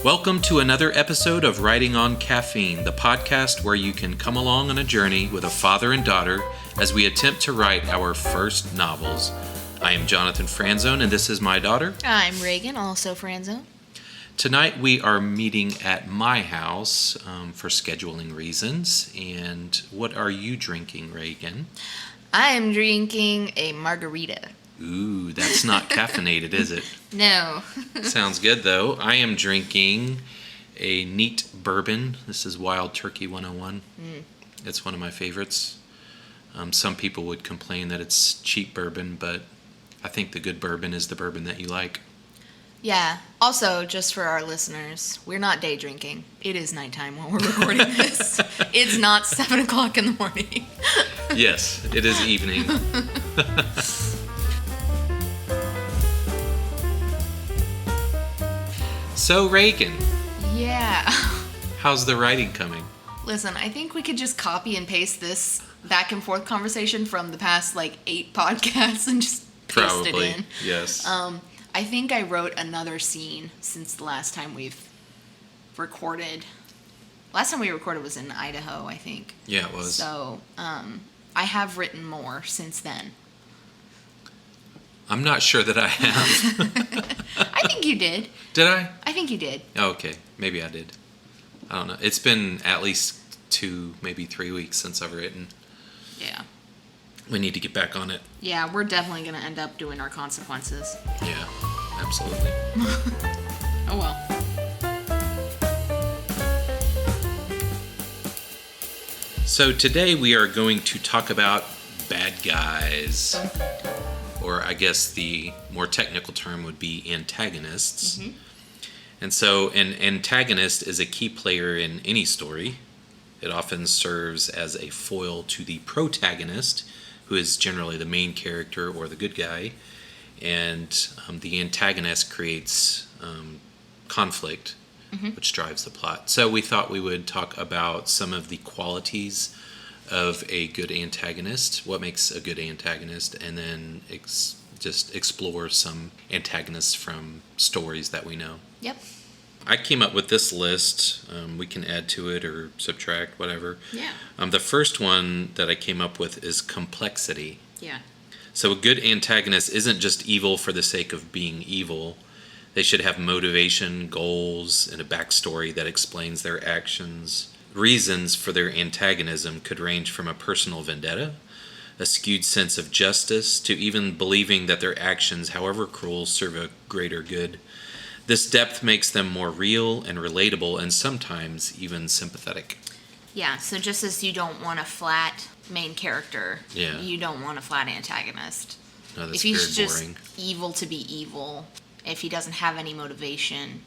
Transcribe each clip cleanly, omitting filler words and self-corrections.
Welcome to another episode of Writing on Caffeine, the podcast where you can come along on a journey with a father and daughter as we attempt to write our first novels. I am Jonathan Franzone, and this is my daughter. I'm Reagan, also Franzone. Tonight we are meeting at my house for scheduling reasons. And what are you drinking, Reagan? I am drinking a margarita. Ooh, that's not caffeinated, is it? No. Sounds good, though. I am drinking a neat bourbon. This is Wild Turkey 101. It's one of my favorites. Some people would complain that it's cheap bourbon, but I think the good bourbon is the bourbon that you like. Yeah. Also, just for our listeners, we're not day drinking. It is nighttime when we're recording this. It's not 7 o'clock in the morning. Yes, it is evening. So, Reagan. Yeah. How's the writing coming? Listen, I think we could just copy and paste this back and forth conversation from the past, 8 podcasts and just paste it in. Yes. I think I wrote another scene since the last time we've recorded. Last time we recorded was in Idaho, I think. Yeah, it was. So, I have written more since then. I'm not sure that I have. I think you did. Did I? I think you did. Oh, okay. Maybe I did. I don't know. It's been at least 2, maybe 3 weeks since I've written. Yeah. We need to get back on it. Yeah, we're definitely going to end up doing our consequences. Yeah, absolutely. Oh, well. So today we are going to talk about bad guys. Or I guess the more technical term would be antagonists. Mm-hmm. And so an antagonist is a key player in any story. It often serves as a foil to the protagonist, who is generally the main character or the good guy. And the antagonist creates conflict, which drives the plot. So we thought we would talk about some of the qualities of a good antagonist, what makes a good antagonist, and then just explore some antagonists from stories that we know. Yep. I came up with this list. We can add to it or subtract, whatever. Yeah. The first one that I came up with is complexity. Yeah. So a good antagonist isn't just evil for the sake of being evil. They should have motivation, goals, and a backstory that explains their actions. Reasons for their antagonism could range from a personal vendetta, a skewed sense of justice, to even believing that their actions, however cruel, serve a greater good. This depth makes them more real and relatable, and sometimes even sympathetic. Yeah, so just as you don't want a flat main character, you don't want a flat antagonist. No, that's if he's very boring. Just evil to be evil, if he doesn't have any motivation,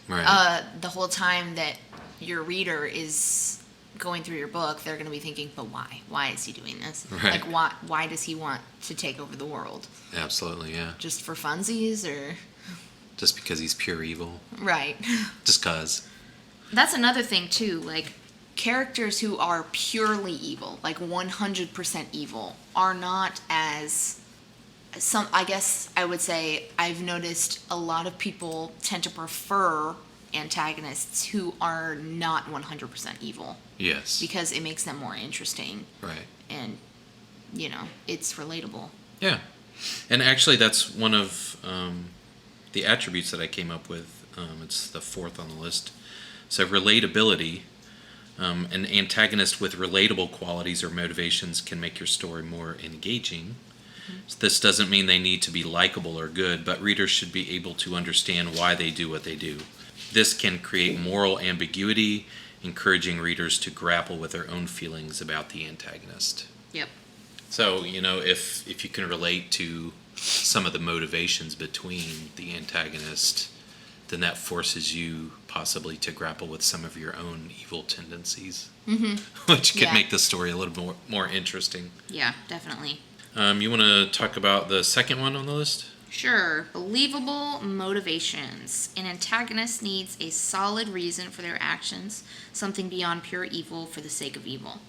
right. The whole time that your reader is going through your book, they're going to be thinking, but why? Why is he doing this? Right. Why does he want to take over the world? Absolutely, yeah. Just for funsies, or? Just because he's pure evil. Right. Just cause. That's another thing, too. Characters who are purely evil, 100% evil, are not as... I guess I would say I've noticed a lot of people tend to prefer antagonists who are not 100% evil. Yes. Because it makes them more interesting. Right. And, it's relatable. Yeah. And actually, that's one of the attributes that I came up with. It's the 4th on the list. So relatability. An antagonist with relatable qualities or motivations can make your story more engaging. So this doesn't mean they need to be likable or good, but readers should be able to understand why they do what they do. This can create moral ambiguity, encouraging readers to grapple with their own feelings about the antagonist. Yep. So, if you can relate to some of the motivations between the antagonist, then that forces you possibly to grapple with some of your own evil tendencies, which could make the story a little more interesting. Yeah, definitely. You want to talk about the second one on the list? Sure. Believable motivations. An antagonist needs a solid reason for their actions, something beyond pure evil for the sake of evil.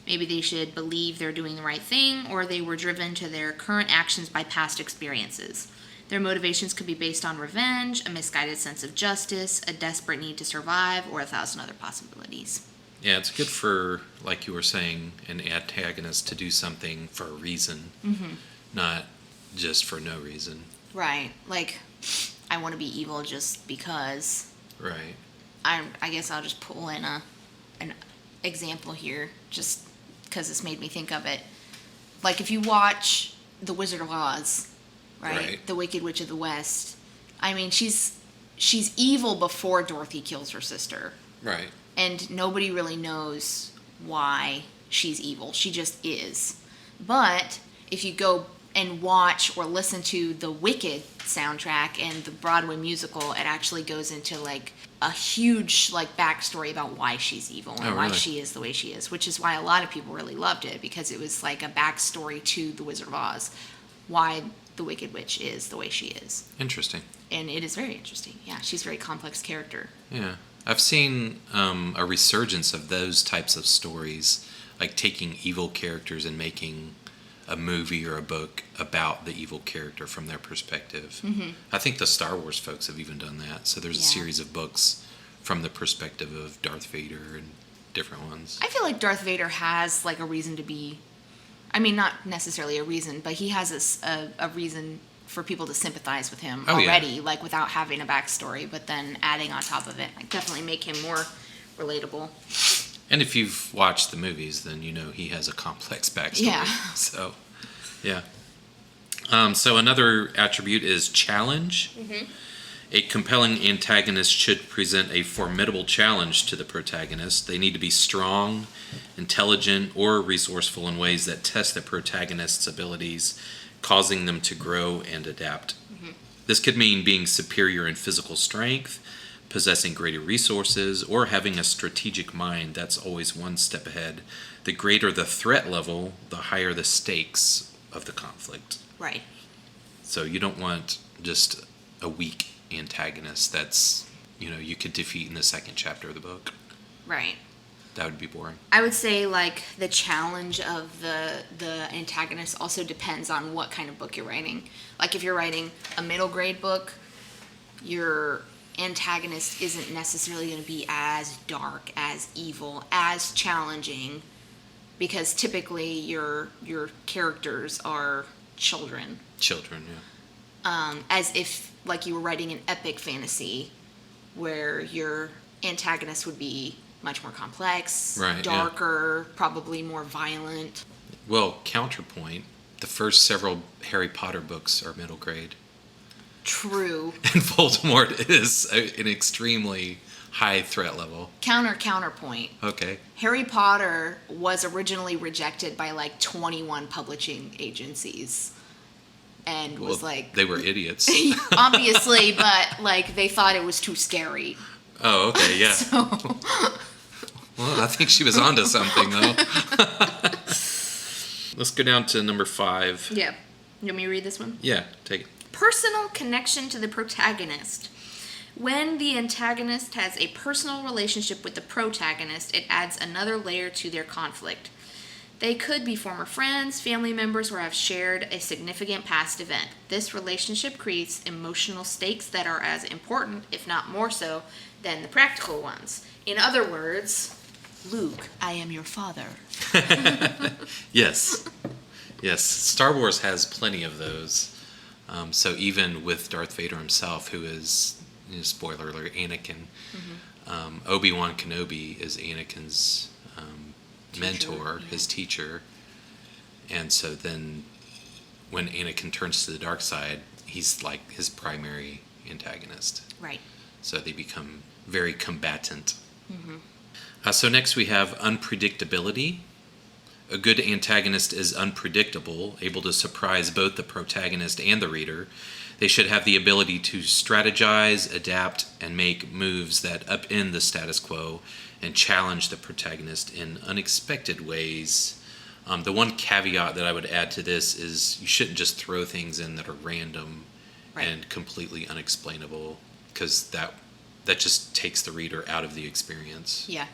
Maybe they should believe they're doing the right thing, or they were driven to their current actions by past experiences. Their motivations could be based on revenge, a misguided sense of justice, a desperate need to survive, or 1,000 other possibilities. Yeah, it's good for, like you were saying, an antagonist to do something for a reason, not just for no reason. Right. Like, I want to be evil just because. Right. I guess I'll just pull in an example here, just because this made me think of it. Like, if you watch The Wizard of Oz, right? The Wicked Witch of the West. I mean, she's evil before Dorothy kills her sister. Right. And nobody really knows why she's evil. She just is. But if you go and watch or listen to the Wicked soundtrack and the Broadway musical, it actually goes into like a huge like backstory about why she's evil and why she is the way she is, which is why a lot of people really loved it, because it was like a backstory to the Wizard of Oz, why the Wicked Witch is the way she is. Interesting. And it is very interesting. Yeah, she's a very complex character. Yeah. I've seen a resurgence of those types of stories, like taking evil characters and making a movie or a book about the evil character from their perspective. I think the Star Wars folks have even done that. So there's a series of books from the perspective of Darth Vader and different ones. I feel like Darth Vader has like a reason to be, I mean, not necessarily a reason, but he has a reason for people to sympathize with him already, like without having a backstory, but then adding on top of it, like definitely make him more relatable. And if you've watched the movies, then you know he has a complex backstory. Yeah. So, yeah. So another attribute is challenge. A compelling antagonist should present a formidable challenge to the protagonist. They need to be strong, intelligent, or resourceful in ways that test the protagonist's abilities, causing them to grow and adapt. This could mean being superior in physical strength, possessing greater resources, or having a strategic mind that's always one step ahead. The greater the threat level, the higher the stakes of the conflict. Right. So you don't want just a weak antagonist that's, you could defeat in the second chapter of the book. Right. That would be boring. I would say like the challenge of the antagonist also depends on what kind of book you're writing. Like if you're writing a middle grade book, your antagonist isn't necessarily going to be as dark, as evil, as challenging, because typically your characters are children. Children, yeah. As if like you were writing an epic fantasy where your antagonist would be much more complex, darker, probably more violent. Well, counterpoint, the first several Harry Potter books are middle grade. True. And Voldemort is an extremely high threat level. Counterpoint. Okay. Harry Potter was originally rejected by like 21 publishing agencies. And was like... They were idiots. Obviously, but like they thought it was too scary. Oh, okay, yeah. So... Well, I think she was onto something, though. Let's go down to number 5. Yeah. You want me to read this one? Yeah, take it. Personal connection to the protagonist. When the antagonist has a personal relationship with the protagonist, it adds another layer to their conflict. They could be former friends, family members, or have shared a significant past event. This relationship creates emotional stakes that are as important, if not more so, than the practical ones. In other words, Luke, I am your father. Yes. Yes. Star Wars has plenty of those. So even with Darth Vader himself, who is, spoiler alert, Anakin, Obi-Wan Kenobi is Anakin's mentor, his teacher. And so then when Anakin turns to the dark side, he's like his primary antagonist. Right. So they become very combatant. So next we have unpredictability. A good antagonist is unpredictable, able to surprise both the protagonist and the reader. They should have the ability to strategize, adapt, and make moves that upend the status quo and challenge the protagonist in unexpected ways. The one caveat that I would add to this is you shouldn't just throw things in that are random and completely unexplainable, because that just takes the reader out of the experience. Yeah.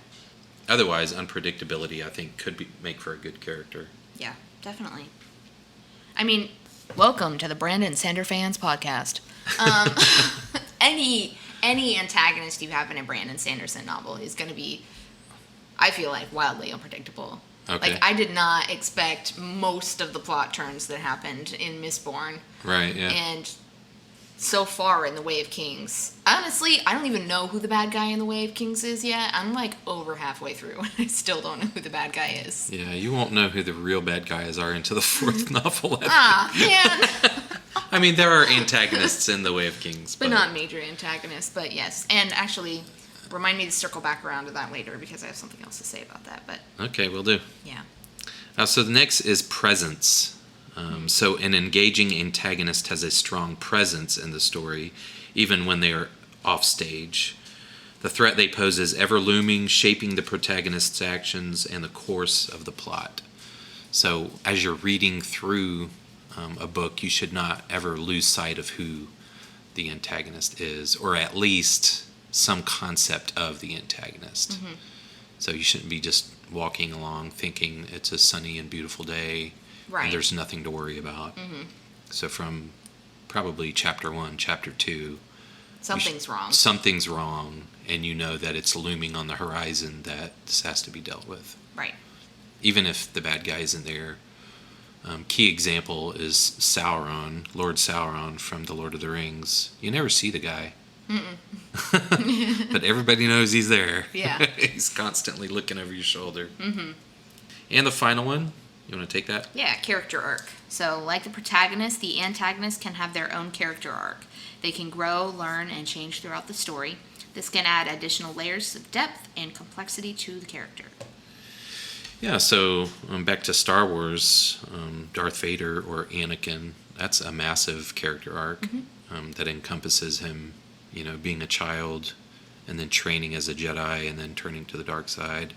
Otherwise, unpredictability, I think, could make for a good character. Yeah, definitely. I mean, Welcome to the Brandon Sander Fans Podcast. Any antagonist you have in a Brandon Sanderson novel is going to be, I feel like, wildly unpredictable. Okay. Like, I did not expect most of the plot turns that happened in Mistborn. Right, yeah. And so far in The Way of Kings, honestly, I don't even know who the bad guy in The Way of Kings is yet. I'm like over halfway through and I still don't know who the bad guy is. Yeah, you won't know who the real bad guys are until the fourth novel. Man. I mean, there are antagonists in The Way of Kings. But not major antagonists, but yes. And actually, remind me to circle back around to that later because I have something else to say about that. But okay, will do. Yeah. So the next is presence. So an engaging antagonist has a strong presence in the story, even when they are off stage. The threat they pose is ever looming, shaping the protagonist's actions and the course of the plot. So as you're reading through a book, you should not ever lose sight of who the antagonist is, or at least some concept of the antagonist. Mm-hmm. So you shouldn't be just walking along thinking it's a sunny and beautiful day. Right. And there's nothing to worry about. Mm-hmm. So from probably chapter 1, chapter 2, something's wrong. Something's wrong, and you know that it's looming on the horizon that this has to be dealt with. Right. Even if the bad guy isn't there. Key example is Sauron, Lord Sauron from The Lord of the Rings. You never see the guy. But everybody knows he's there. Yeah. He's constantly looking over your shoulder. Mm-hmm. And the final one. You want to take that? Yeah, character arc. So, like the protagonist, the antagonist can have their own character arc. They can grow, learn, and change throughout the story. This can add additional layers of depth and complexity to the character. Yeah, so back to Star Wars, Darth Vader or Anakin, that's a massive character arc that encompasses him, being a child and then training as a Jedi and then turning to the dark side.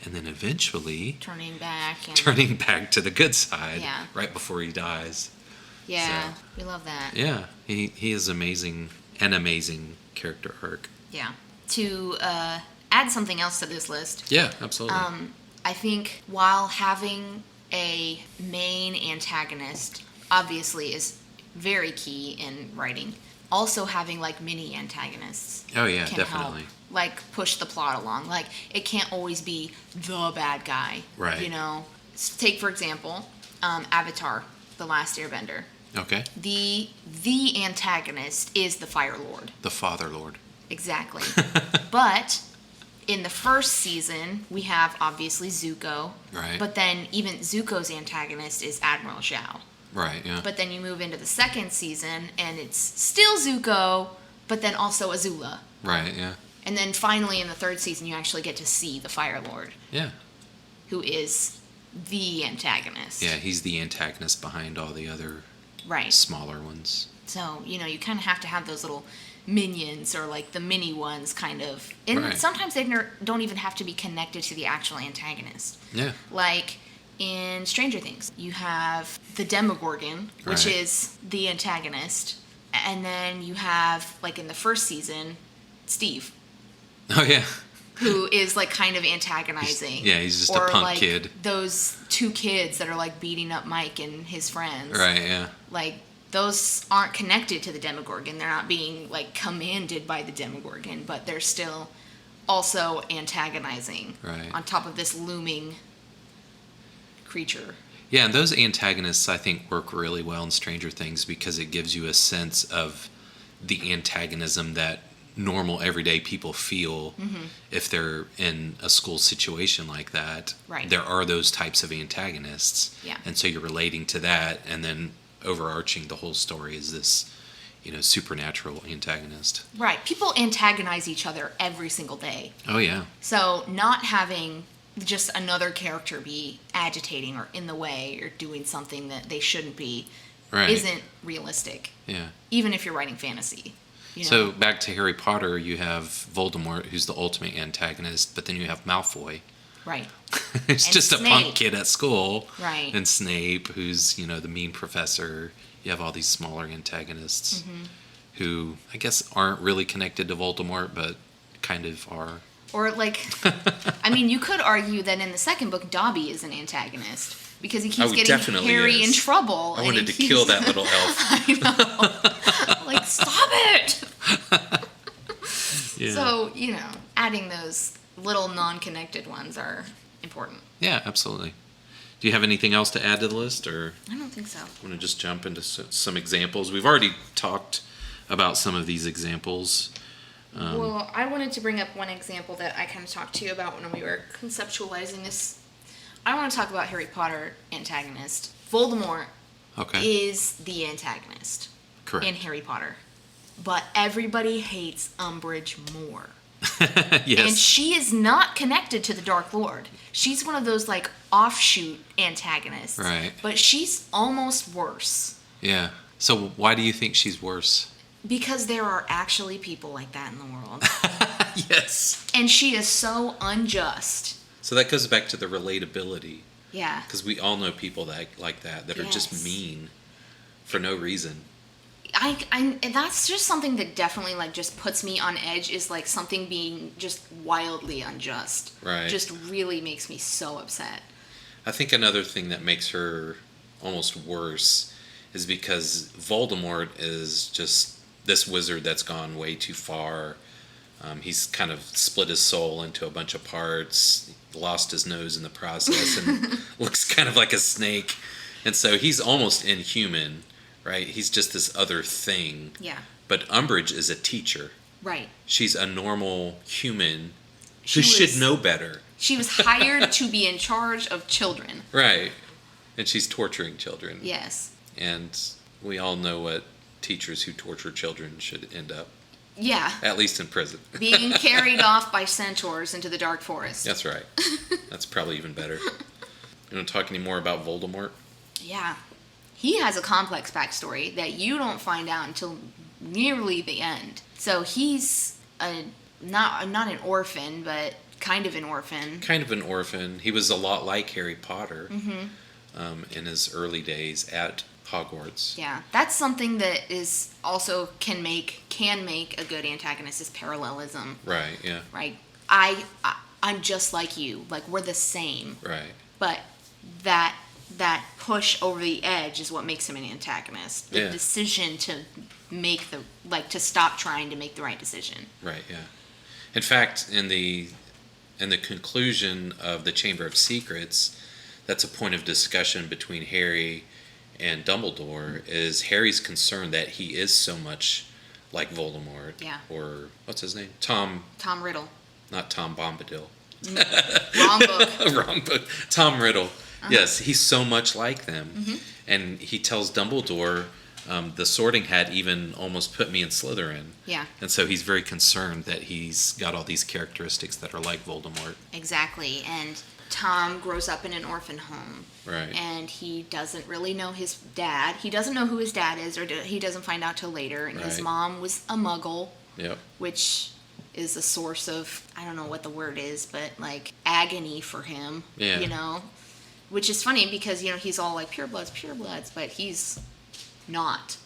And then eventually turning back to the good side, yeah, right before he dies. Yeah, so, we love that. Yeah, he is amazing character arc. Yeah. To add something else to this list. Yeah, absolutely. I think while having a main antagonist obviously is very key in writing, also having like mini antagonists. Oh yeah, can definitely. Help, like push the plot along. Like it can't always be the bad guy. Right. Take for example, Avatar: The Last Airbender. Okay. The antagonist is the Fire Lord. The Father Lord. Exactly. But in the first season, we have obviously Zuko. Right. But then even Zuko's antagonist is Admiral Zhao. Right, yeah. But then you move into the second season, and it's still Zuko, but then also Azula. Right, yeah. And then finally in the third season, you actually get to see the Fire Lord. Yeah. Who is the antagonist. Yeah, he's the antagonist behind all the other smaller ones. So, you kind of have to have those little minions or like the mini ones kind of. And sometimes they don't even have to be connected to the actual antagonist. Yeah. Like in Stranger Things, you have the Demogorgon, which is the antagonist. And then you have, like in the first season, Steve. Oh, yeah. Who is like kind of antagonizing. He's just a punk like kid. Those two kids that are like beating up Mike and his friends. Right, yeah. Like those aren't connected to the Demogorgon. They're not being like commanded by the Demogorgon, but they're still also antagonizing on top of this looming creature. Yeah, and those antagonists I think work really well in Stranger Things because it gives you a sense of the antagonism that normal everyday people feel if they're in a school situation like that. Right. There are those types of antagonists. Yeah. And so you're relating to that, and then overarching the whole story is this, supernatural antagonist. Right. People antagonize each other every single day. Oh, yeah. So not having just another character be agitating or in the way or doing something that they shouldn't be isn't realistic. Yeah. Even if you're writing fantasy. So back to Harry Potter, you have Voldemort, who's the ultimate antagonist, but then you have Malfoy. Right. It's and just Snape. A punk kid at school. Right. And Snape, who's, the mean professor. You have all these smaller antagonists who, I guess, aren't really connected to Voldemort, but kind of are. Or, like, I mean, you could argue that in the second book, Dobby is an antagonist. because he keeps he getting definitely Harry is. in trouble. I wanted to kill that little elf. I know. Like, stop it! Yeah. So, adding those little non-connected ones are important. Yeah, absolutely. Do you have anything else to add to the list, or I don't think so. want to just jump into some examples? We've already talked about some of these examples. Well, I wanted to bring up one example that I kind of talked to you about when we were conceptualizing this. I want to talk about Harry Potter antagonist. Voldemort is the antagonist in Harry Potter. But everybody hates Umbridge more. Yes. And she is not connected to the Dark Lord. She's one of those, like, offshoot antagonists. Right. But she's almost worse. Yeah. So why do you think she's worse? Because there are actually people like that in the world. Yes. And she is so unjust. So that goes back to the relatability. Yeah. Because we all know people like that are just mean for no reason. And that's just something that definitely, like, just puts me on edge, is, like, something being just wildly unjust. Right. Just really makes me so upset. I think another thing that makes her almost worse is because Voldemort is just this wizard that's gone way too far. He's kind of split his soul into a bunch of parts, lost his nose in the process, and looks kind of like a snake. And so he's almost inhuman, right? He's just this other thing. Yeah. But Umbridge is a teacher. Right. She's a normal human who should know better. She was hired to be in charge of children. Right. And she's torturing children. Yes. And we all know what teachers who torture children should end up. Yeah. At least in prison. Being carried off by centaurs into the dark forest. That's right. That's probably even better. You want to talk any more about Voldemort? Yeah. He has a complex backstory that you don't find out until nearly the end. So he's not an orphan, but kind of an orphan. Kind of an orphan. He was a lot like Harry Potter in his early days at Hogwarts. Yeah, that's something that is also can make a good antagonist, is parallelism. Right. Yeah. Right. I'm just like you. Like, we're the same. Right. But that push over the edge is what makes him an antagonist. The decision to to stop trying to make the right decision. Right. Yeah. In fact, in the conclusion of the Chamber of Secrets, that's a point of discussion between Harry and Dumbledore. Is Harry's concerned that he is so much like Voldemort. Yeah. Or what's his name? Tom Riddle. Not Tom Bombadil. Wrong book. Wrong book. Tom Riddle. Yes, he's so much like them. And he tells Dumbledore, the Sorting Hat even almost put me in Slytherin. Yeah. And so he's very concerned that he's got all these characteristics that are like Voldemort. Exactly. And Tom grows up in an orphan home. Right. And he doesn't really know his dad. He doesn't know who his dad is, or he doesn't find out till later. And his mom was a muggle. Yep. Which is a source of, I don't know what the word is, but, like, agony for him. Yeah. Which is funny because, he's all like, purebloods, but he's not.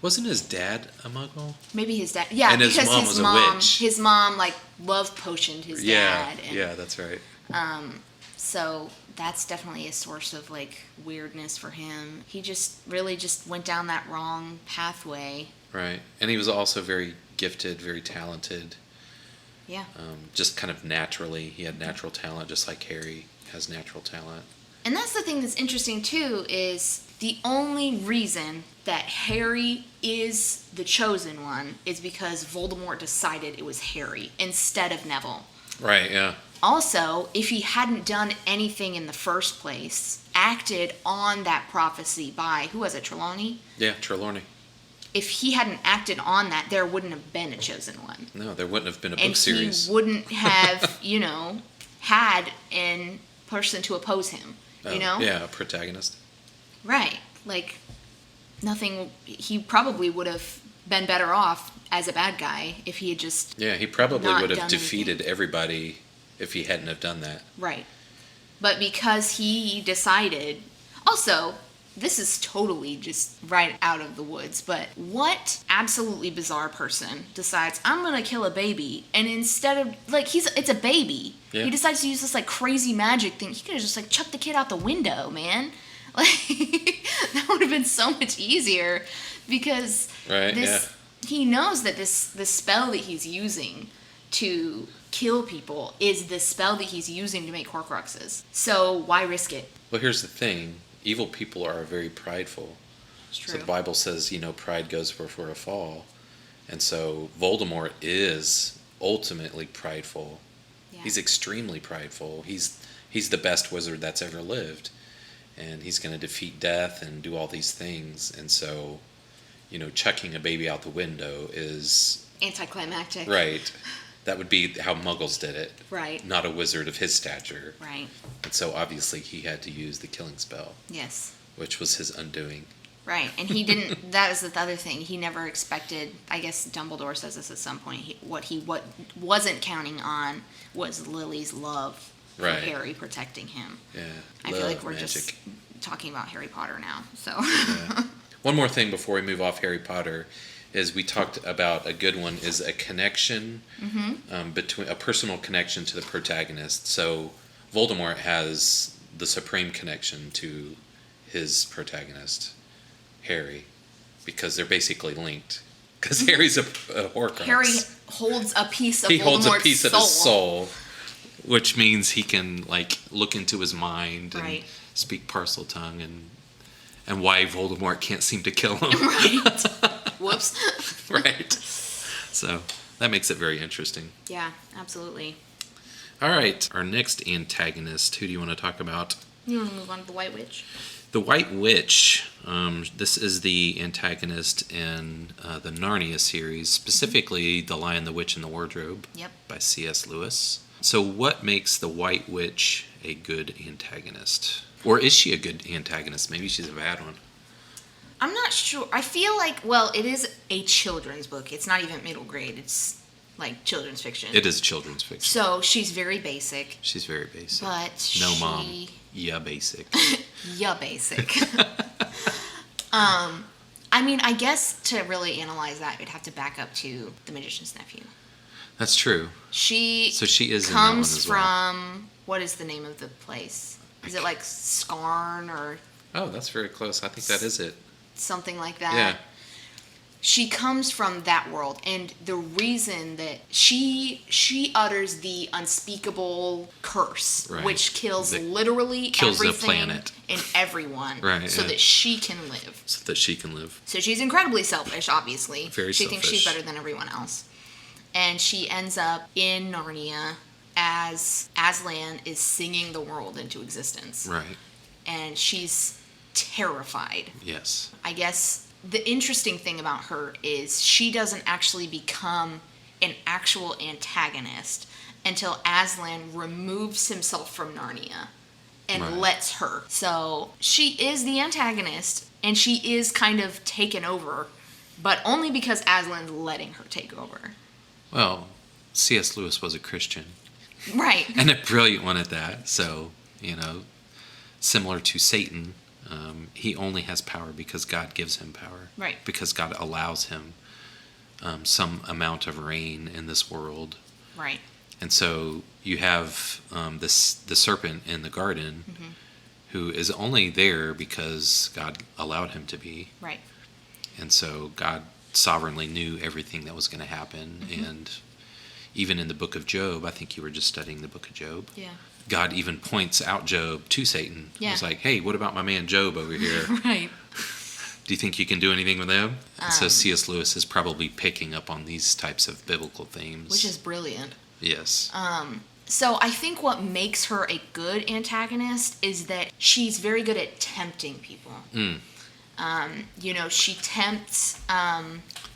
Wasn't his dad a muggle? Maybe his dad. Yeah, and because his mom was a witch. His mom, like, love potioned his dad. Yeah, that's right. So that's definitely a source of, like, weirdness for him. He just really just went down that wrong pathway. Right. And he was also very gifted, very talented. Yeah. Just kind of naturally. He had natural talent, just like Harry has natural talent. And that's the thing that's interesting, too, is the only reason that Harry is the chosen one is because Voldemort decided it was Harry instead of Neville. Right, yeah. Also, if he hadn't done anything in the first place, acted on that prophecy by, who was it, Trelawney? Yeah, Trelawney. If he hadn't acted on that, there wouldn't have been a chosen one. No, there wouldn't have been a book series. And he wouldn't have, had a person to oppose him, Yeah, a protagonist. Right. Like, nothing, he probably would have been better off as a bad guy if he had just Yeah, he probably would have defeated anything. Everybody if he hadn't have done that. Right. But because he decided... Also, this is totally just right out of the woods, but what absolutely bizarre person decides, I'm gonna kill a baby, and instead of, like, it's a baby. Yeah. He decides to use this, like, crazy magic thing. He could have just, like, chucked the kid out the window, man. Like, that would have been so much easier, because he knows that this spell that he's using to kill people is the spell that he's using to make Horcruxes. So why risk it? Well, here's the thing. Evil people are very prideful. It's true. So the Bible says, pride goes before a fall. And so Voldemort is ultimately prideful. Yeah. He's extremely prideful. He's the best wizard that's ever lived. And he's going to defeat death and do all these things. And so, chucking a baby out the window is... anticlimactic. Right. That would be how Muggles did it. Right. Not a wizard of his stature. Right. And so obviously he had to use the killing spell. Yes. Which was his undoing. Right. And he didn't, that was the other thing. He never expected, I guess Dumbledore says this at some point, what wasn't counting on was Lily's love for Harry protecting him. Yeah. I feel like we're just talking about Harry Potter now. So. Yeah. One more thing before we move off Harry Potter is we talked about a good one is a connection between a personal connection to the protagonist. So Voldemort has the supreme connection to his protagonist, Harry, because they're basically linked. Because Harry's a Horcrux. Harry holds a piece of Voldemort's of his soul, which means he can look into his mind and speak parcel tongue and why Voldemort can't seem to kill him. Right. Whoops. Right. So that makes it very interesting. Yeah, absolutely. All right. Our next antagonist. Who do you want to talk about? You want to move on to the White Witch? The White Witch. This is the antagonist in the Narnia series, specifically The Lion, the Witch, and the Wardrobe by C.S. Lewis. So what makes the White Witch a good antagonist? Or is she a good antagonist? Maybe she's a bad one. I'm not sure. I feel like, it is a children's book. It's not even middle grade. It's children's fiction. It is children's fiction. So she's very basic. She's very basic. But no mom. Yeah, basic. Yeah, basic. I guess to really analyze that, we'd have to back up to The Magician's Nephew. That's true. She is comes in that one as well. from, what is the name of the place? Is it Scarn or... Oh, that's very close. I think that is it. Something like that. Yeah. She comes from that world, and the reason that she utters the unspeakable curse, which kills everything the planet and everyone, so that she can live. So she's incredibly selfish, obviously. Very she selfish. Thinks she's better than everyone else, and she ends up in Narnia as Aslan is singing the world into existence. Right. And she's terrified. Yes. I guess the interesting thing about her is she doesn't actually become an actual antagonist until Aslan removes himself from Narnia and lets her. So she is the antagonist, and she is kind of taken over, but only because Aslan's letting her take over. Well, C.S. Lewis was a Christian. Right. And a brilliant one at that. So, similar to Satan, he only has power because God gives him power. Right. Because God allows him some amount of reign in this world. Right. And so you have the serpent in the garden who is only there because God allowed him to be. Right. And so God sovereignly knew everything that was going to happen. And even in the book of Job, I think you were just studying the book of Job. Yeah. God even points out Job to Satan. Yeah. He's like, hey, what about my man Job over here? Right. Do you think you can do anything with him? And so C.S. Lewis is probably picking up on these types of biblical themes. Which is brilliant. Yes. So I think what makes her a good antagonist is that she's very good at tempting people. She tempts...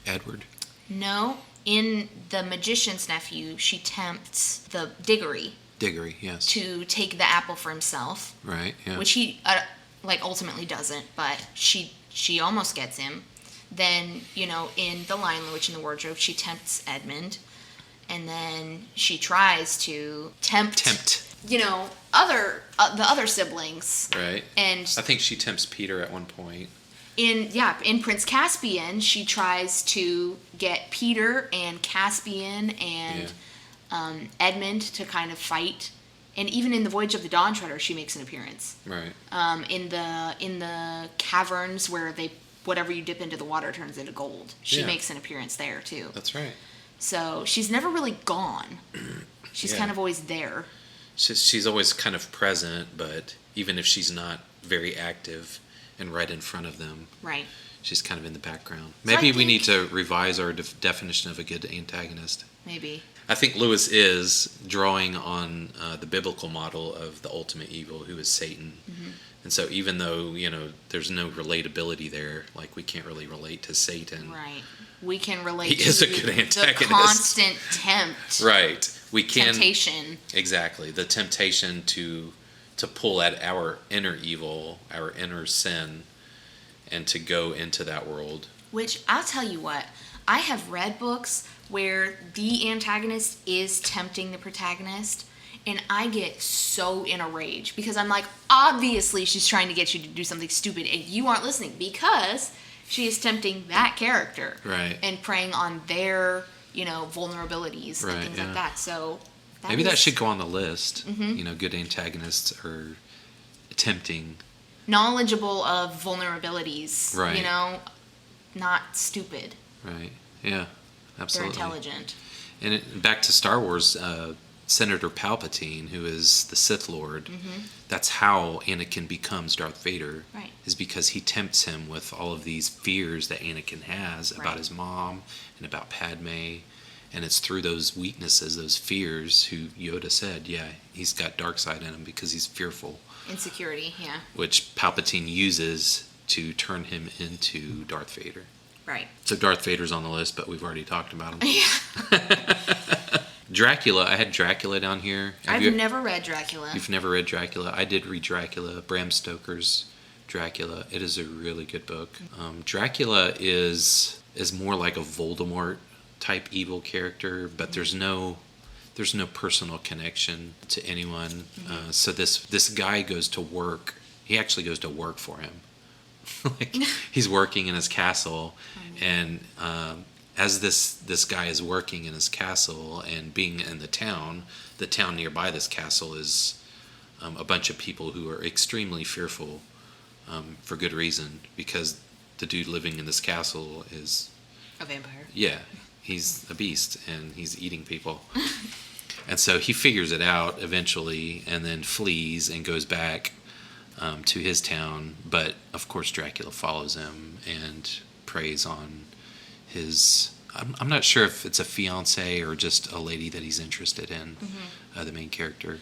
Edward? No. In The Magician's Nephew, she tempts the Diggory. Diggory, yes. To take the apple for himself. Right, yeah. Which he, ultimately doesn't, but she almost gets him. Then, in The Lion, the Witch, and the Wardrobe, she tempts Edmund. And then she tries to tempt the other siblings. Right. And I think she tempts Peter at one point. in Prince Caspian, she tries to get Peter and Caspian and Edmund to kind of fight. And even in the Voyage of the Dawn Treader, she makes an appearance. Right. In the caverns where whatever you dip into the water turns into gold. She makes an appearance there too. That's right. So she's never really gone. She's kind of always there. She's always kind of present, but even if she's not very active and right in front of them, right, she's kind of in the background. Maybe we need to revise our definition of a good antagonist. Maybe. I think Lewis is drawing on the biblical model of the ultimate evil, who is Satan. Mm-hmm. And so even though, there's no relatability there, like we can't really relate to Satan. Right. We can relate is a good antagonist. The constant tempt. Right. We can. Temptation. Exactly. The temptation to pull at our inner evil, our inner sin, and to go into that world. Which, I'll tell you what, I have read books where the antagonist is tempting the protagonist, and I get so in a rage because I'm like, obviously she's trying to get you to do something stupid and you aren't listening because she is tempting that character. Right. And preying on their, vulnerabilities and things like that. So maybe that should go on the list. Mm-hmm. Good antagonists are tempting. Knowledgeable of vulnerabilities. Right. Not stupid. Right. Yeah. Absolutely. They're intelligent. And back to Star Wars, Senator Palpatine, who is the Sith Lord, that's how Anakin becomes Darth Vader. Right. Is because he tempts him with all of these fears that Anakin has about his mom and about Padme. And it's through those weaknesses, those fears, who Yoda said, he's got dark side in him because he's fearful. Insecurity, yeah. Which Palpatine uses to turn him into Darth Vader. Right. So Darth Vader's on the list, but we've already talked about him. Yeah. Dracula. I had Dracula down here. I've never read Dracula. You've never read Dracula? I did read Dracula. Bram Stoker's Dracula. It is a really good book. Dracula is more like a Voldemort type evil character, but there's no personal connection to anyone. So this guy goes to work. He actually goes to work for him. Like he's working in his castle, and as this guy is working in his castle and being in the town nearby this castle is a bunch of people who are extremely fearful for good reason, because the dude living in this castle is a vampire. Yeah, he's a beast and he's eating people. And so he figures it out eventually and then flees and goes back to his town. But of course Dracula follows him and preys on his... I'm not sure if it's a fiance or just a lady that he's interested in, the main character.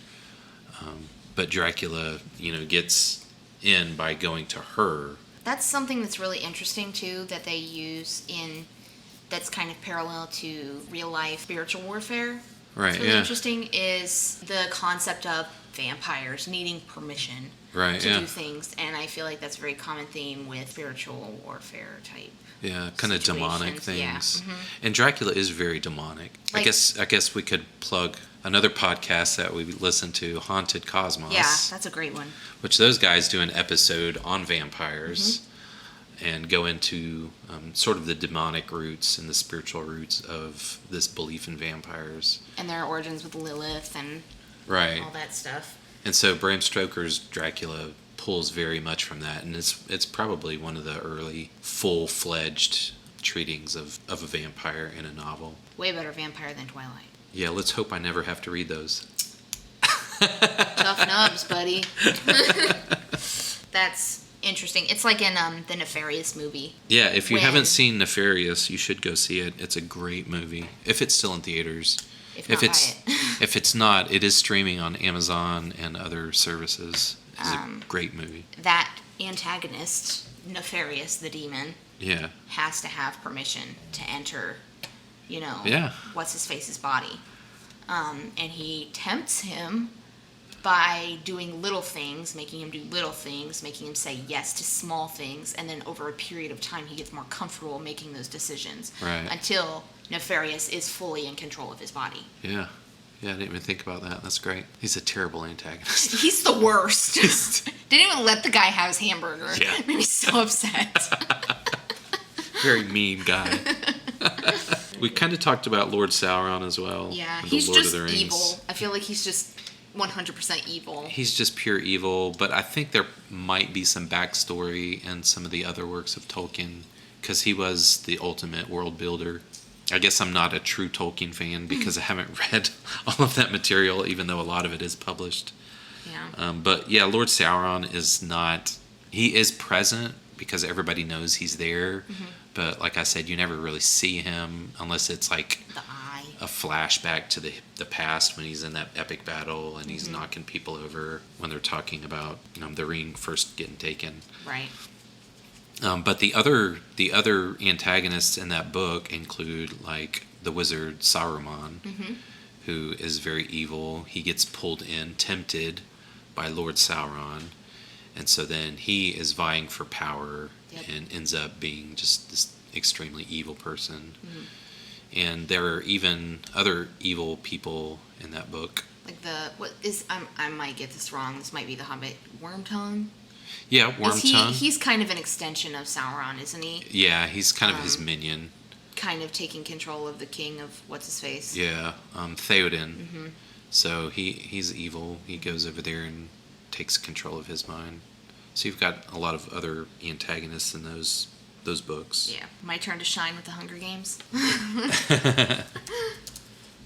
But Dracula, gets in by going to her. That's something that's really interesting too, that they use that's kind of parallel to real life spiritual warfare. Right. What's really interesting is the concept of vampires needing permission to do things, and I feel like that's a very common theme with spiritual warfare type. Yeah, kind of demonic things. Yeah. And Dracula is very demonic. I guess we could plug another podcast that we listen to, Haunted Cosmos. Yeah, that's a great one. Which those guys do an episode on vampires and go into sort of the demonic roots and the spiritual roots of this belief in vampires. And their origins with Lilith and all that stuff. And so Bram Stoker's Dracula pulls very much from that, and it's probably one of the early full-fledged treatings of a vampire in a novel. Way better vampire than Twilight. Yeah, let's hope I never have to read those. Tough nubs, buddy. That's interesting. It's like in the Nefarious movie. Yeah, if you haven't seen Nefarious, you should go see it. It's a great movie. If it's still in theaters. If it's not, it is streaming on Amazon and other services. It's a great movie. That antagonist, Nefarious the demon, has to have permission to enter, what's his face's body. And he tempts him by doing little things, making him do little things, making him say yes to small things, and then over a period of time he gets more comfortable making those decisions. Right. Until Nefarious is fully in control of his body. Yeah. Yeah, I didn't even think about that. That's great. He's a terrible antagonist. He's the worst. Didn't even let the guy have his hamburger. Yeah. Made me so upset. Very mean guy. We kind of talked about Lord Sauron as well. Yeah, the he's Lord of just the Rings. evil. I feel like he's just 100% evil. He's just pure evil, but I think there might be some backstory in some of the other works of Tolkien, because he was the ultimate world builder. I guess I'm not a true Tolkien fan because I haven't read all of that material, even though a lot of it is published. Yeah. But yeah, Lord Sauron is not... He is present because everybody knows he's there, but like I said, you never really see him unless it's like The eye. a flashback to the past when he's in that epic battle and he's knocking people over when they're talking about the ring first getting taken. Right. But the other antagonists in that book include like the wizard Saruman, who is very evil. He gets pulled in, tempted by Lord Sauron, and so then he is vying for power and ends up being just this extremely evil person. And there are even other evil people in that book. Like I might get this wrong. This might be the Hobbit. Wormtongue. Yeah, Wormtongue. He's kind of an extension of Sauron, isn't he? Yeah, he's kind of his minion. Kind of taking control of the king of what's-his-face. Yeah, Theoden. So he's evil. He goes over there and takes control of his mind. So you've got a lot of other antagonists in those books. Yeah, my turn to shine with the Hunger Games.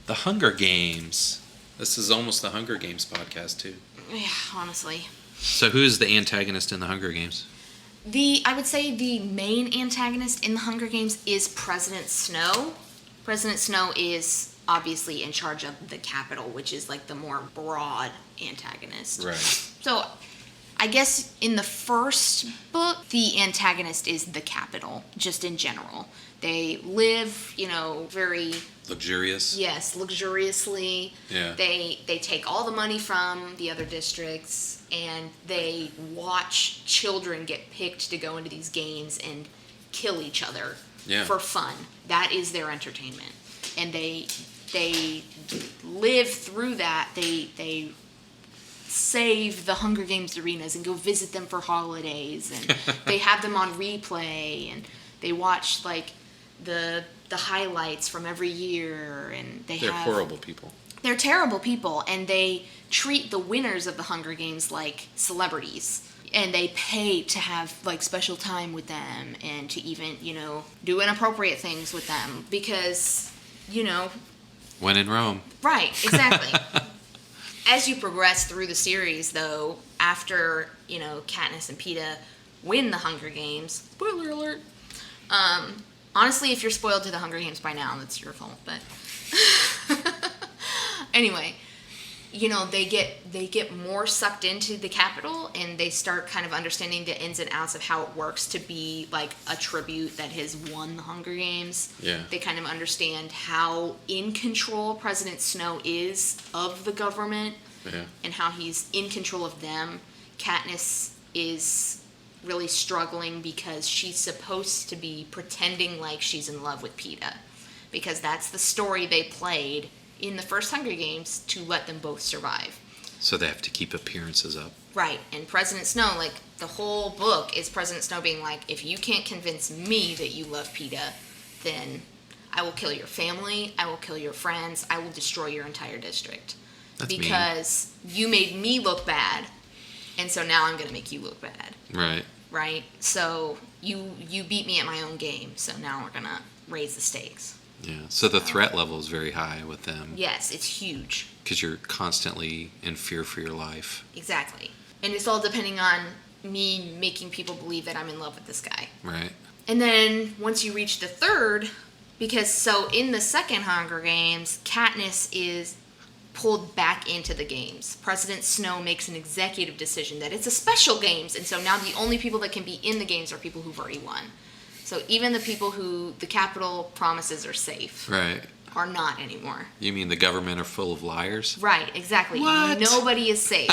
The Hunger Games. This is almost the Hunger Games podcast too. Yeah, honestly. So who is the antagonist in the Hunger Games? I would say the main antagonist in the Hunger Games is President Snow. President Snow is obviously in charge of the Capitol, which is like the more broad antagonist. Right. So I guess in the first book, the antagonist is the Capitol, just in general. They live, very... Luxurious? Yes, luxuriously. Yeah. They take all the money from the other districts, and they watch children get picked to go into these games and kill each other for fun. That is their entertainment. And they live through that. They save the Hunger Games arenas and go visit them for holidays, and they have them on replay, and they watch like the highlights from every year, and they're horrible people. They're terrible people, and they treat the winners of the Hunger Games like celebrities, and they pay to have like special time with them and to even do inappropriate things with them because When in Rome. Right, exactly. As you progress through the series, though, after, Katniss and Peeta win the Hunger Games, spoiler alert, honestly, if you're spoiled to the Hunger Games by now, that's your fault, but... Anyway, they get more sucked into the Capitol, and they start kind of understanding the ins and outs of how it works to be, like, a tribute that has won the Hunger Games. Yeah. They kind of understand how in control President Snow is of the government, and how he's in control of them. Katniss is really struggling because she's supposed to be pretending like she's in love with Peeta, because that's the story they played in the first Hunger Games to let them both survive. So they have to keep appearances up. Right, and President Snow, like, the whole book is President Snow being like, if you can't convince me that you love Peeta, then I will kill your family, I will kill your friends, I will destroy your entire district. That's because you made me look bad, and so now I'm going to make you look bad. Right? So you beat me at my own game, so now we're going to raise the stakes. Yeah, so the threat level is very high with them. Yes, it's huge. Because you're constantly in fear for your life. Exactly. And it's all depending on me making people believe that I'm in love with this guy. Right. And then once you reach the third, so in the second Hunger Games, Katniss is pulled back into the games. President Snow makes an executive decision that it's a special games, and so now the only people that can be in the games are people who've already won. So even the people who the Capitol promises are safe are not anymore. You mean the government are full of liars? Right, exactly. What? Nobody is safe.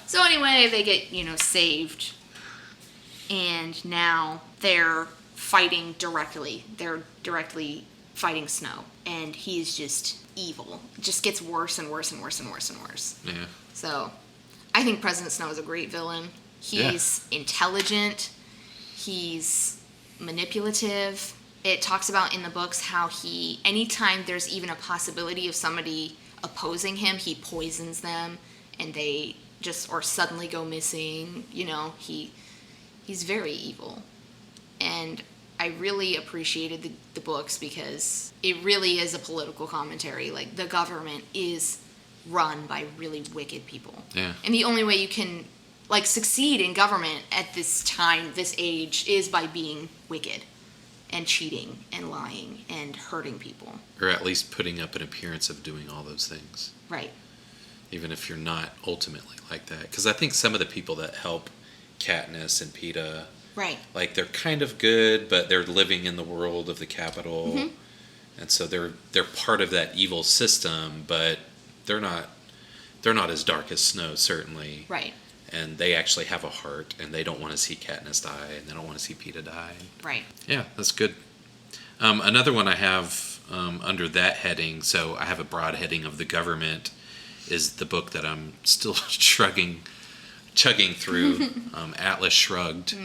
So anyway, they get, saved. And now they're fighting directly. They're directly fighting Snow, and he's just evil. It just gets worse and worse and worse and worse and worse. Yeah. So, I think President Snow is a great villain. He's intelligent. He's manipulative. It talks about in the books how anytime there's even a possibility of somebody opposing him, he poisons them, and they just or suddenly go missing. He's very evil, and I really appreciated the books because it really is a political commentary. Like, the government is run by really wicked people. Yeah. And the only way you can succeed in government at this time, this age, is by being wicked and cheating and lying and hurting people. Or at least putting up an appearance of doing all those things. Right. Even if you're not ultimately like that. Because I think some of the people that help Katniss and Peeta, right, they're kind of good, but they're living in the world of the Capitol. Mm-hmm. And so they're part of that evil system, but they're not as dark as Snow, certainly. Right. And they actually have a heart, and they don't want to see Katniss die, and they don't want to see Peeta die. Right. Yeah, that's good. Another one I have under that heading, so I have a broad heading of the government, is the book that I'm still chugging through, Atlas Shrugged,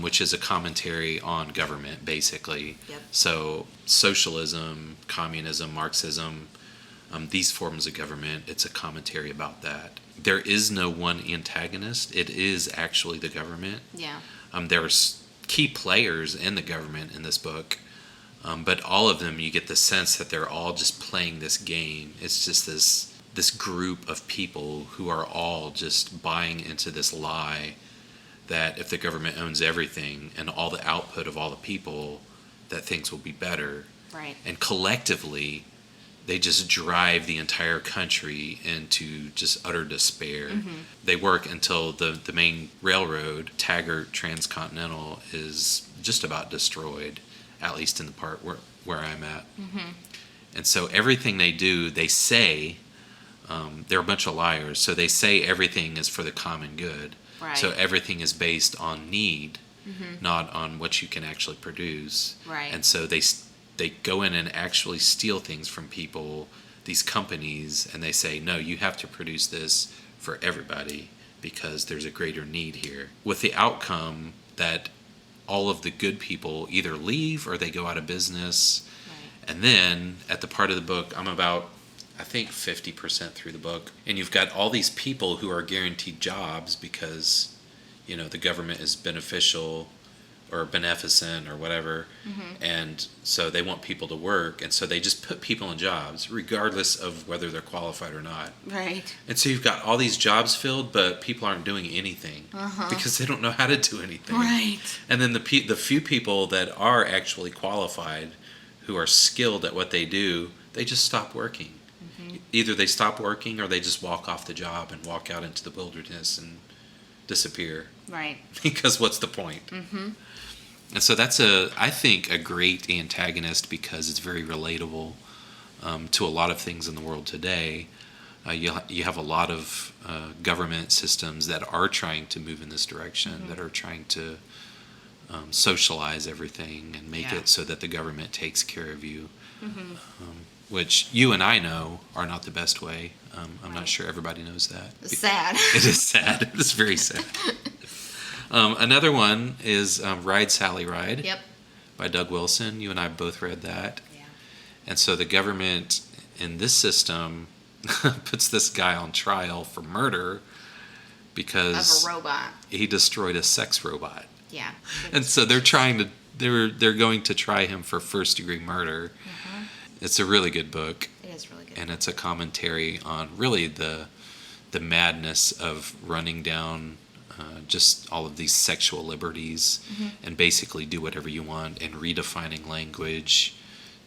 which is a commentary on government, basically. Yep. So socialism, communism, Marxism, these forms of government, it's a commentary about that. There is no one antagonist. It is actually the government. Yeah. There's key players in the government in this book, but all of them, you get the sense that they're all just playing this game. It's just this group of people who are all just buying into this lie that if the government owns everything and all the output of all the people, that things will be better. Right. And collectively, they just drive the entire country into just utter despair. Mm-hmm. They work until the main railroad, Taggart Transcontinental, is just about destroyed, at least in the part where I'm at. Mm-hmm. And so everything they do, they say, they're a bunch of liars, so they say everything is for the common good. Right. So everything is based on need, not on what you can actually produce. Right. And so they go in and actually steal things from people, these companies, and they say, no, you have to produce this for everybody because there's a greater need here. With the outcome that all of the good people either leave or they go out of business. Right. And then at the part of the book, I'm about, I think, 50% through the book, and you've got all these people who are guaranteed jobs because, the government is beneficial or beneficent or whatever, and so they want people to work, and so they just put people in jobs regardless of whether they're qualified or not. Right. And so you've got all these jobs filled, but people aren't doing anything because they don't know how to do anything. Right. And then the few people that are actually qualified, who are skilled at what they do, they just stop working. Either they stop working or they just walk off the job and walk out into the wilderness and disappear. Right. Because what's the point? Mm-hmm. And so that's I think, a great antagonist because it's very relatable to a lot of things in the world today. You have a lot of government systems that are trying to move in this direction, that are trying to socialize everything and make it so that the government takes care of you. Which you and I know are not the best way. I'm not sure everybody knows that. It's sad. It is sad. It is very sad. Another one is Ride, Sally, Ride. Yep. By Doug Wilson. You and I both read that. Yeah. And so the government in this system puts this guy on trial for murder because of a robot. He destroyed a sex robot. Yeah. And so they're going to try him for first-degree murder. It's a really good book. It is really good. And it's a commentary on really the madness of running down just all of these sexual liberties and basically do whatever you want and redefining language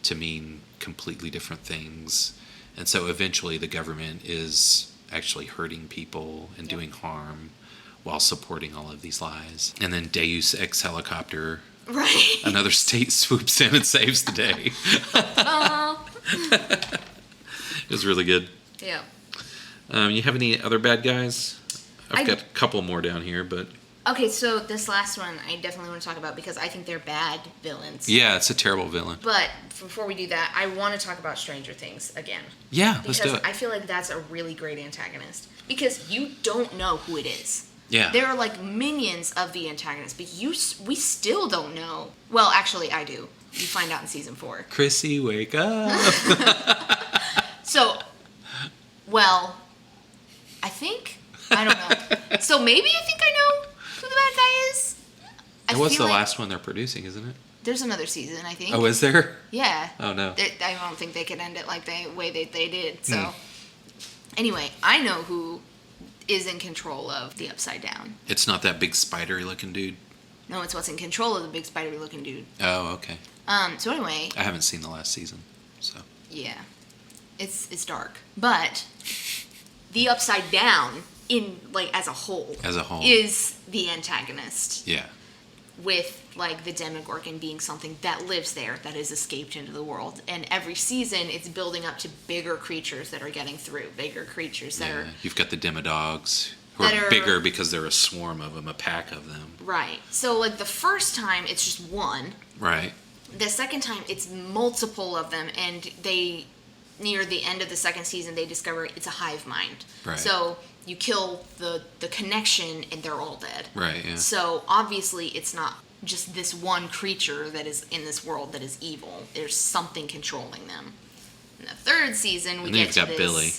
to mean completely different things. And so eventually the government is actually hurting people and doing harm while supporting all of these lies. And then Deus Ex Helicopter. Right. Another state swoops in and saves the day. It was really good. Yeah. You have any other bad guys? I've got a couple more down here, but... Okay, so this last one I definitely want to talk about because I think they're bad villains. Yeah, it's a terrible villain. But before we do that, I want to talk about Stranger Things again. Yeah, let's do it. Because I feel like that's a really great antagonist. Because you don't know who it is. Yeah. There are like minions of the antagonist, but we still don't know. Well, actually, I do. You find out in season 4. Chrissy, wake up. So, well, I don't know. So maybe I think I know who the bad guy is. That was the last one they're producing, isn't it? There's another season, I think. Oh, is there? Yeah. Oh, no. I don't think they could end it like the way they did. So, anyway, I know who is in control of the Upside Down. It's not that big spidery looking dude? No, it's what's in control of the big spidery looking dude. Oh, okay. So anyway. I haven't seen the last season, so. Yeah. It's dark. But the Upside Down, as a whole, is the antagonist. Yeah. With, the Demogorgon being something that lives there, that has escaped into the world. And every season, it's building up to bigger creatures that are getting through. Bigger creatures that are... You've got the Demodogs, who are bigger because they're a swarm of them, a pack of them. Right. So, the first time, it's just one. Right. The second time, it's multiple of them, and near the end of the second season, they discover it's a hive mind. Right. So you kill the connection, and they're all dead. Right, yeah. So obviously, it's not just this one creature that is in this world that is evil. There's something controlling them. In the third season, we get to this... Billy.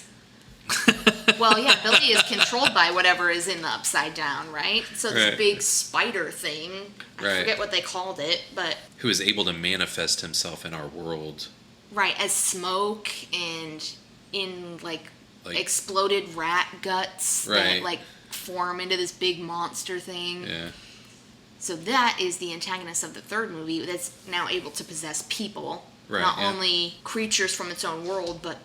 Well, yeah, Billy is controlled by whatever is in the Upside Down, right? So this big spider thing, I forget what they called it, but... Who is able to manifest himself in our world. Right, as smoke and in, exploded rat guts that, form into this big monster thing. Yeah. So that is the antagonist of the third movie that's now able to possess people. Right, Not only creatures from its own world, but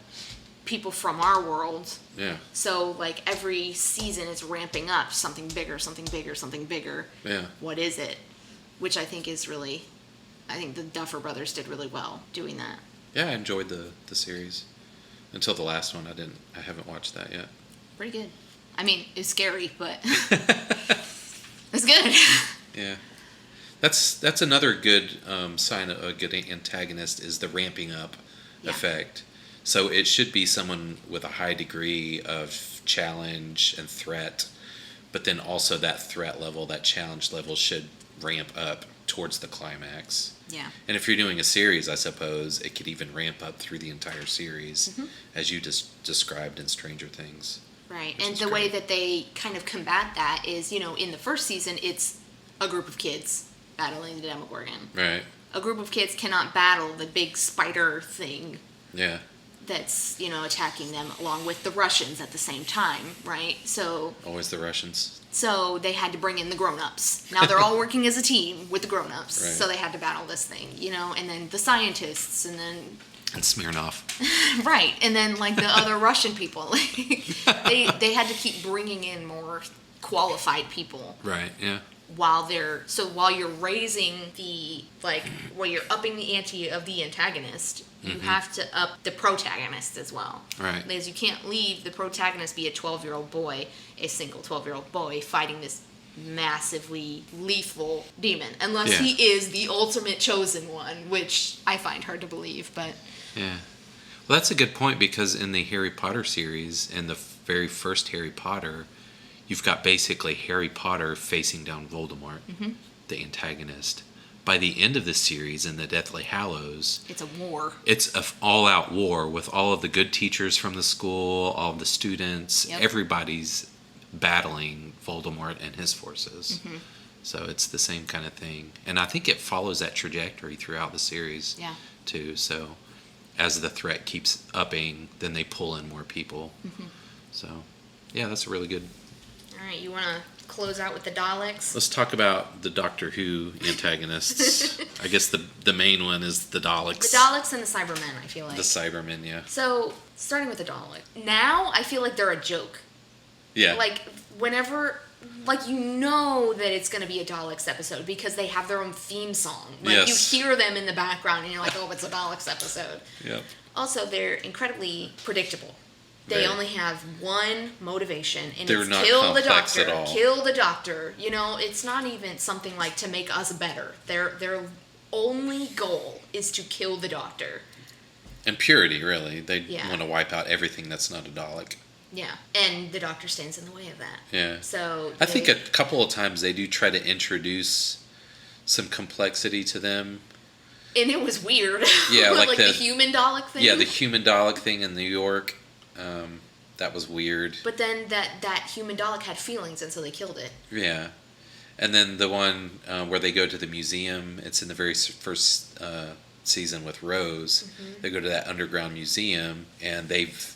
people from our world. Yeah. So, every season it's ramping up. Something bigger, something bigger, something bigger. Yeah. What is it? Which I think is really... I think the Duffer Brothers did really well doing that. Yeah, I enjoyed the series. Until the last one, I haven't watched that yet. Pretty good. I mean, it was scary, but... it's good. Yeah. That's another good sign of a good antagonist is the ramping up effect. So it should be someone with a high degree of challenge and threat, but then also that threat level, that challenge level should ramp up towards the climax. Yeah. And if you're doing a series, I suppose it could even ramp up through the entire series, as you just described in Stranger Things. Right. And the way that they kind of combat that is, in the first season, it's a group of kids battling the Demogorgon. Right. A group of kids cannot battle the big spider thing. Yeah. That's, attacking them along with the Russians at the same time, right? So... Always the Russians. So they had to bring in the grown-ups. Now they're all working as a team with the grown-ups. Right. So they had to battle this thing, and then the scientists, and then... And Smirnoff. Right, and then, the other Russian people. They had to keep bringing in more qualified people. Right, yeah. While you're raising while you're upping the ante of the antagonist, you have to up the protagonist as well. Right. Because you can't leave the protagonist be a 12-year-old boy, a single 12-year-old boy fighting this massively lethal demon. Unless he is the ultimate chosen one, which I find hard to believe, but... Yeah. Well, that's a good point because in the Harry Potter series, in the very first Harry Potter... You've got basically Harry Potter facing down Voldemort, the antagonist. By the end of the series, in the Deathly Hallows... It's a war. It's an all-out war with all of the good teachers from the school, all of the students. Yep. Everybody's battling Voldemort and his forces. So it's the same kind of thing. And I think it follows that trajectory throughout the series, too. So as the threat keeps upping, then they pull in more people. So, yeah, that's a really good... All right, you want to close out with the Daleks? Let's talk about the Doctor Who antagonists. I guess the main one is the Daleks. The Daleks and the Cybermen, I feel like. The Cybermen, yeah. So, starting with the Daleks. Now, I feel like they're a joke. Yeah. Whenever... that it's going to be a Daleks episode because they have their own theme song. You hear them in the background and you're like, oh, it's a Daleks episode. Yep. Also, they're incredibly predictable. They only have one motivation, and They're it's not kill the complex doctor. at all. Kill the doctor. You know, it's not even something like to make us better. Their only goal is to kill the doctor. And purity, really. They Yeah. want to wipe out everything that's not a Dalek. Yeah, and the doctor stands in the way of that. Yeah. So I think a couple of times they do try to introduce some complexity to them. And it was weird. Yeah, like the human Dalek thing. Yeah, the human Dalek thing in New York. That was weird. But then that human Dalek had feelings, and so they killed it. Yeah. And then the one where they go to the museum, it's in the very first season with Rose. Mm-hmm. They go to that underground museum, and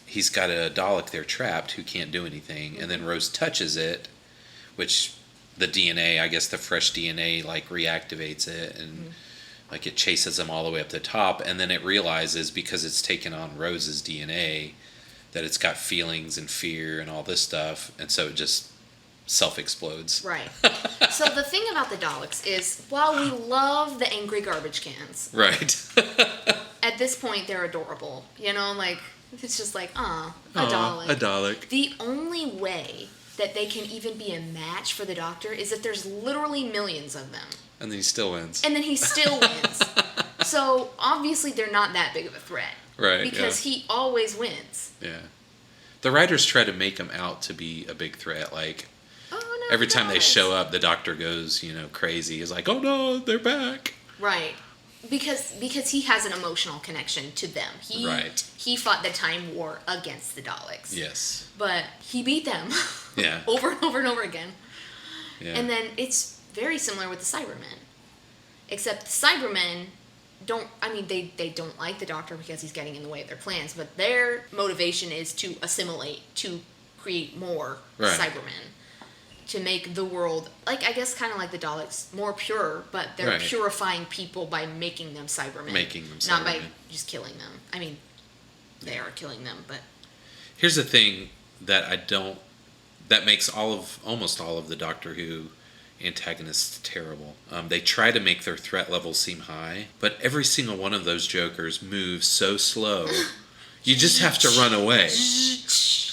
he's got a Dalek there trapped who can't do anything. Mm-hmm. And then Rose touches it, which the DNA, I guess the fresh DNA, like reactivates it, and like it chases him all the way up the top. And then it realizes, because it's taken on Rose's DNA, that it's got feelings and fear and all this stuff, and so it just self-explodes. Right. So the thing about the Daleks is, while we love the angry garbage cans, Right. at this point they're adorable. You know, like, it's just like, a Dalek. A Dalek. The only way that they can even be a match for the Doctor is if there's literally millions of them. And then he still wins. And then he still wins. So obviously they're not that big of a threat. Right. Because he always wins. Yeah. The writers try to make him out to be a big threat. Like, Oh, no, every he time they does. show up, the Doctor goes, crazy. He's like, oh no, they're back. Right. Because he has an emotional connection to them. Right. He fought the Time War against the Daleks. Yes. But he beat them. Yeah. over and over and over again. Yeah. And then it's very similar with the Cybermen. Except the Cybermen they don't like the Doctor because he's getting in the way of their plans, but their motivation is to assimilate, to create more Right. Cybermen. To make the world, like, I guess kind of like the Daleks, more pure, but they're Right. purifying people by making them Cybermen. Not by just killing them. I mean, they are killing them, but... Here's the thing that makes almost all of the Doctor Who antagonists terrible. They try to make their threat level seem high, but every single one of those jokers moves so slow, you just have to run away.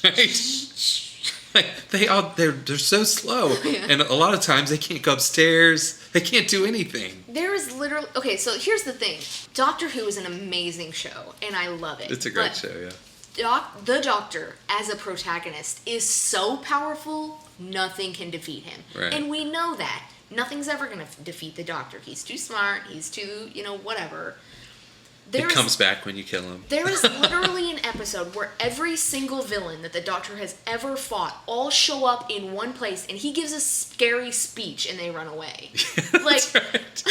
Right? Like, they're so slow, Yeah. and a lot of times they can't go upstairs. They can't do anything. There is literally... Okay, so here's the thing. Doctor Who is an amazing show, and I love it. It's a great but show, yeah. The Doctor, as a protagonist, is so powerful, nothing can defeat him. Right. And we know that. Nothing's ever going to defeat the Doctor. He's too smart, he's too, whatever. It comes back when you kill him. There is literally an episode where every single villain that the Doctor has ever fought all show up in one place, and he gives a scary speech, and they run away. That's right.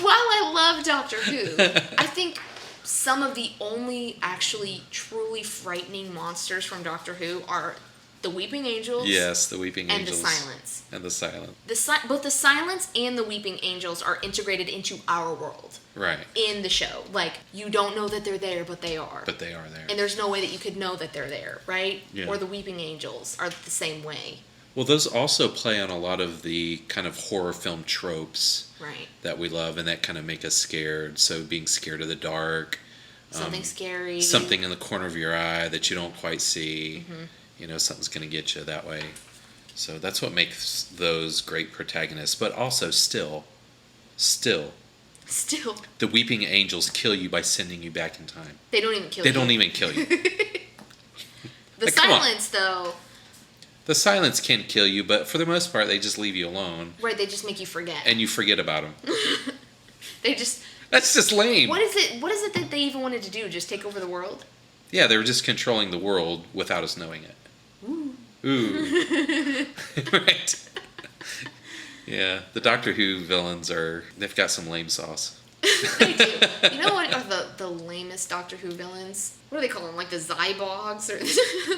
While I love Doctor Who, I think some of the only actually truly frightening monsters from Doctor Who are the Weeping Angels. Yes, the Weeping and Angels. the Silence. And the Silence. Both the Silence and the Weeping Angels are integrated into our world. Right. In the show. Like, you don't know that they're there, but they are. But they are there. And there's no way that you could know that they're there, right? Yeah. Or the Weeping Angels are the same way. Well, those also play on a lot of the kind of horror film tropes Right. that we love and that kind of make us scared. So being scared of the dark. Something scary. Something in the corner of your eye that you don't quite see. Mm-hmm. Something's going to get you that way. So that's what makes those great protagonists. But also still, the Weeping Angels kill you by sending you back in time. They don't even kill you. They don't even kill you. The Like, come on. Silence, though... The Silence can kill you, but for the most part, they just leave you alone. Right, they just make you forget. And you forget about them. They just... That's just lame. What is it that they even wanted to do? Just take over the world? Yeah, they were just controlling the world without us knowing it. Ooh. Right. Yeah, the Doctor Who villains they've got some lame sauce. They do. You know what are the lamest Doctor Who villains? What do they call them? Like the Zybogs? Or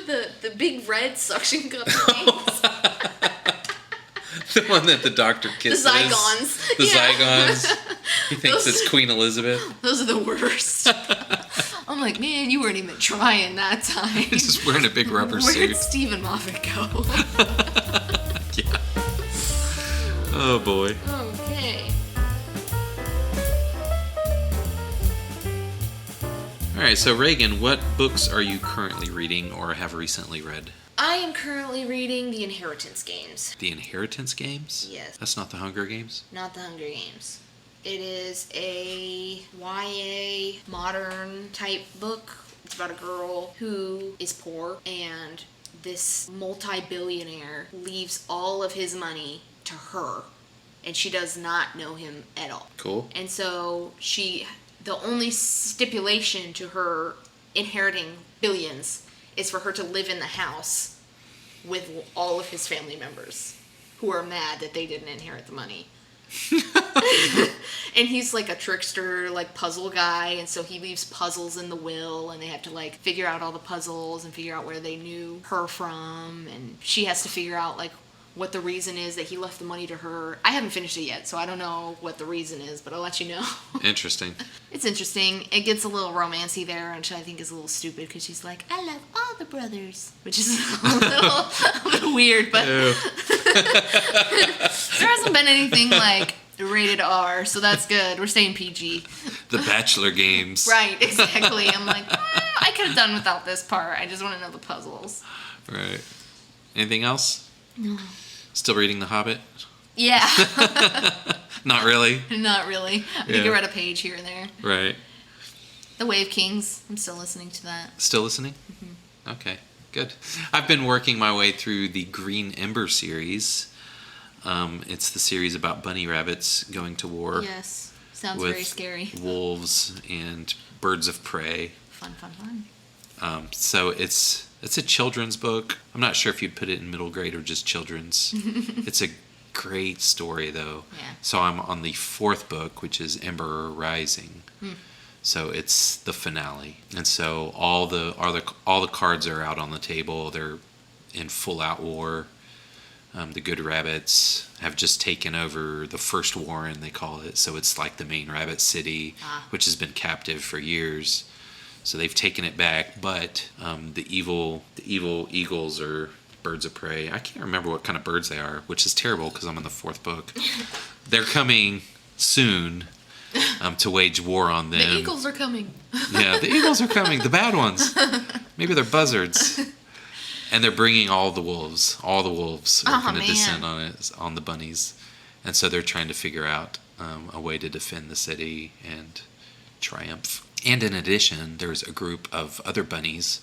the big red suction cup things? The one that the Doctor kisses. The Zygons. The Yeah. Zygons. He thinks it's Queen Elizabeth. Those are the worst. I'm like, man, you weren't even trying that time. He's just wearing a big rubber Where suit. did Stephen Moffat go? Yeah. Oh, boy. Okay. All right, so Reagan, what books are you currently reading or have recently read? I am currently reading The Inheritance Games. The Inheritance Games? Yes. That's not the Hunger Games? Not the Hunger Games. It is a YA modern type book. It's about a girl who is poor, and this multi-billionaire leaves all of his money to her, and she does not know him at all. Cool. And so the only stipulation to her inheriting billions is for her to live in the house with all of his family members who are mad that they didn't inherit the money. And he's like a trickster, like puzzle guy, and so he leaves puzzles in the will, and they have to like figure out all the puzzles and figure out where they knew her from, and she has to figure out like what the reason is that he left the money to her. I haven't finished it yet, so I don't know what the reason is, but I'll let you know. Interesting. It's interesting. It gets a little romancy there, which I think is a little stupid, because she's like, I love all the brothers, which is a little weird, but there hasn't been anything like rated R, so that's good. We're staying PG. The Bachelor Games. Right, exactly. I'm like, I could have done without this part. I just want to know the puzzles. Right. Anything else? No. Still reading The Hobbit? Yeah. Not really? Not really. I think I read a page here and there. Right. The Wave Kings. I'm still listening to that. Still listening? Mm-hmm. Okay, good. I've been working my way through the Green Ember series. It's the series about bunny rabbits going to war. Yes. Sounds with very scary. Wolves and birds of prey. Fun, fun, fun. So it's a children's book. I'm not sure if you'd put it in middle grade or just children's. It's a great story, though. Yeah. So I'm on the 4th book, which is Ember Rising. So it's the finale, and so all the cards are out on the table. They're in full out war. The Good Rabbits have just taken over the first warren, they call it. So it's like the main rabbit city, which has been captive for years. So they've taken it back, but the evil eagles are birds of prey. I can't remember what kind of birds they are, which is terrible because I'm in the 4th book. They're coming soon to wage war on them. The eagles are coming. Yeah, the eagles are coming. The bad ones. Maybe they're buzzards. And they're bringing all the wolves. All the wolves are going to descend on the bunnies. And so they're trying to figure out a way to defend the city and triumph. And in addition, there's a group of other bunnies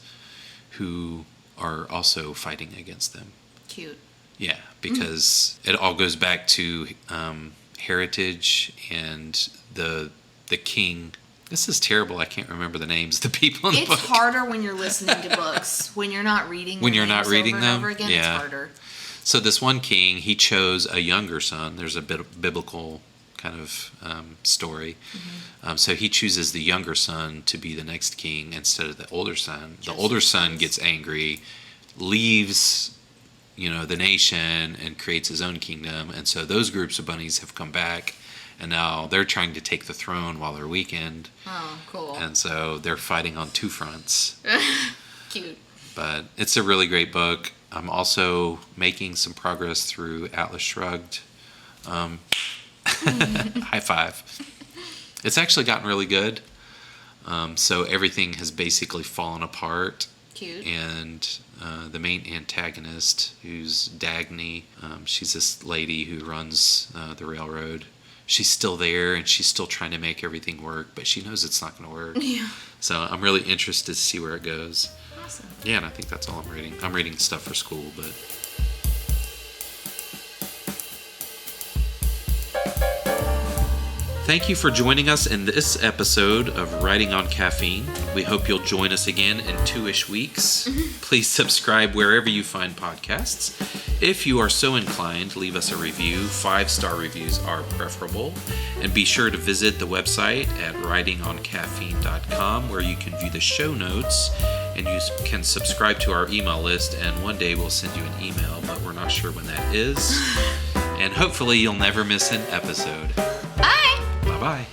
who are also fighting against them. Cute. Yeah, because it all goes back to heritage and the king. This is terrible. I can't remember the names of the people in the book. It's harder when you're listening to books. When you're not reading them. When you're not reading them? Over again, yeah. It's harder. So this one king, he chose a younger son. There's a biblical kind of story. So he chooses the younger son to be the next king instead of the older son. The older son gets angry, leaves, the nation, and creates his own kingdom. And so those groups of bunnies have come back, and now they're trying to take the throne while they're weakened. Oh, cool. And so they're fighting on 2 fronts. Cute. But it's a really great book. I'm also making some progress through Atlas Shrugged. High five. It's actually gotten really good. So everything has basically fallen apart. Cute. And the main antagonist, who's Dagny, she's this lady who runs the railroad. She's still there, and she's still trying to make everything work, but she knows it's not going to work. Yeah. So I'm really interested to see where it goes. Awesome. Yeah, and I think that's all I'm reading. I'm reading stuff for school, but... Thank you for joining us in this episode of Writing on Caffeine. We hope you'll join us again in 2-ish weeks. Please subscribe wherever you find podcasts. If you are so inclined, leave us a review. 5-star reviews are preferable. And be sure to visit the website at writingoncaffeine.com, where you can view the show notes and you can subscribe to our email list. And one day we'll send you an email, but we're not sure when that is. And hopefully you'll never miss an episode. Bye. Bye-bye.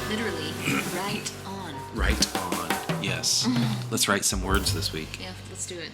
Literally, right on. Right on. Yes. Let's write some words this week. Yeah, let's do it.